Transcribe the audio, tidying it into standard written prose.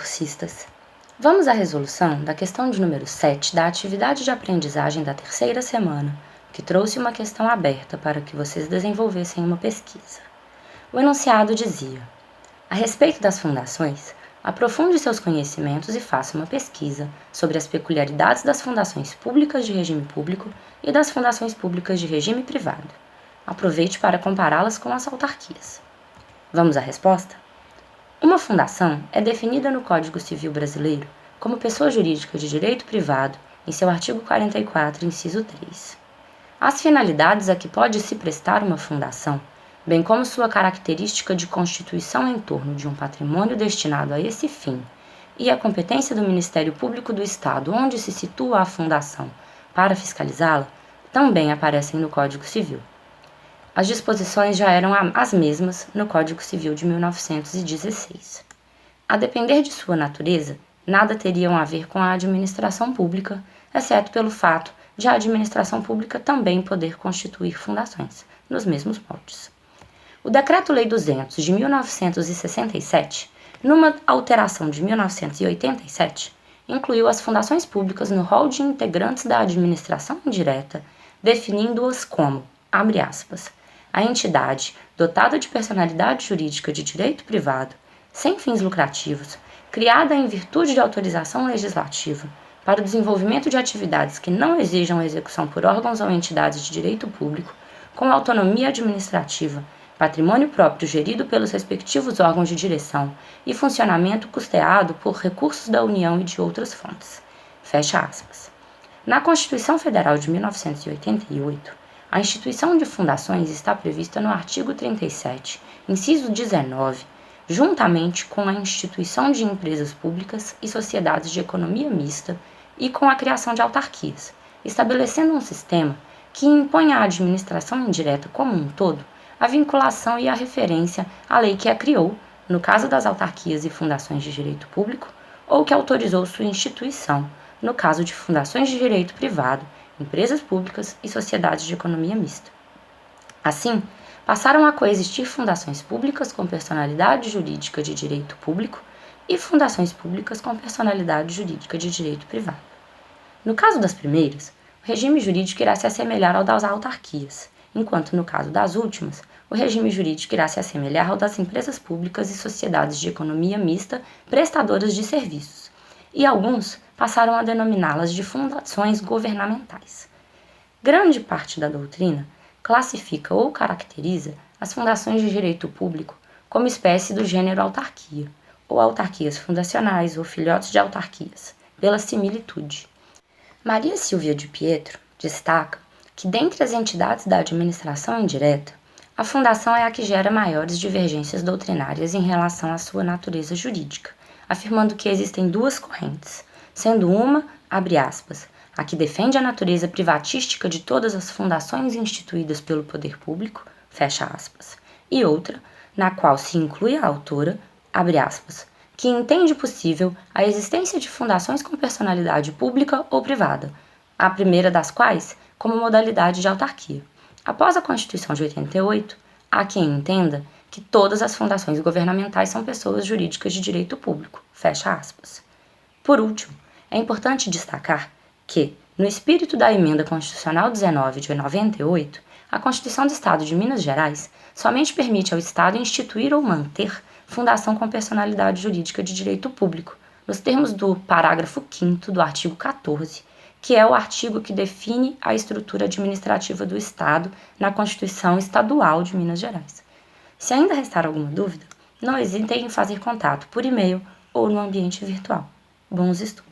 cursistas! Vamos à resolução da questão de número 7 da atividade de aprendizagem da terceira semana, que trouxe uma questão aberta para que vocês desenvolvessem uma pesquisa. O enunciado dizia: a respeito das fundações, aprofunde seus conhecimentos e faça uma pesquisa sobre as peculiaridades das fundações públicas de regime público e das fundações públicas de regime privado. Aproveite para compará-las com as autarquias. Vamos à resposta? Uma fundação é definida no Código Civil Brasileiro como pessoa jurídica de direito privado, em seu artigo 44, inciso 3. As finalidades a que pode se prestar uma fundação, bem como sua característica de constituição em torno de um patrimônio destinado a esse fim, e a competência do Ministério Público do Estado onde se situa a fundação para fiscalizá-la, também aparecem no Código Civil. As disposições já eram as mesmas no Código Civil de 1916. A depender de sua natureza, nada teriam a ver com a administração pública, exceto pelo fato de a administração pública também poder constituir fundações, nos mesmos moldes. O Decreto-Lei 200 de 1967, numa alteração de 1987, incluiu as fundações públicas no rol de integrantes da administração indireta, definindo-as como, abre aspas, a entidade dotada de personalidade jurídica de direito privado, sem fins lucrativos, criada em virtude de autorização legislativa para o desenvolvimento de atividades que não exijam execução por órgãos ou entidades de direito público, com autonomia administrativa, patrimônio próprio gerido pelos respectivos órgãos de direção e funcionamento custeado por recursos da União e de outras fontes. Fecha aspas. Na Constituição Federal de 1988, a instituição de fundações está prevista no artigo 37, inciso 19, juntamente com a instituição de empresas públicas e sociedades de economia mista e com a criação de autarquias, estabelecendo um sistema que impõe à administração indireta como um todo a vinculação e a referência à lei que a criou, no caso das autarquias e fundações de direito público, ou que autorizou sua instituição, no caso de fundações de direito privado, empresas públicas e sociedades de economia mista. Assim, passaram a coexistir fundações públicas com personalidade jurídica de direito público e fundações públicas com personalidade jurídica de direito privado. No caso das primeiras, o regime jurídico irá se assemelhar ao das autarquias, enquanto no caso das últimas, o regime jurídico irá se assemelhar ao das empresas públicas e sociedades de economia mista prestadoras de serviços, e alguns passaram a denominá-las de fundações governamentais. Grande parte da doutrina classifica ou caracteriza as fundações de direito público como espécie do gênero autarquia, ou autarquias fundacionais ou filhotes de autarquias, pela similitude. Maria Silvia de Pietro destaca que, dentre as entidades da administração indireta, a fundação é a que gera maiores divergências doutrinárias em relação à sua natureza jurídica, afirmando que existem duas correntes, sendo uma, abre aspas, a que defende a natureza privatística de todas as fundações instituídas pelo poder público, fecha aspas, e outra, na qual se inclui a autora, abre aspas, que entende possível a existência de fundações com personalidade pública ou privada, a primeira das quais como modalidade de autarquia. Após a Constituição de 88, há quem entenda que todas as fundações governamentais são pessoas jurídicas de direito público, fecha aspas. Por último, é importante destacar que, no espírito da Emenda Constitucional 19 de 98, a Constituição do Estado de Minas Gerais somente permite ao Estado instituir ou manter fundação com personalidade jurídica de direito público, nos termos do parágrafo 5º do artigo 14, que é o artigo que define a estrutura administrativa do Estado na Constituição Estadual de Minas Gerais. Se ainda restar alguma dúvida, não hesitem em fazer contato por e-mail ou no ambiente virtual. Bons estudos!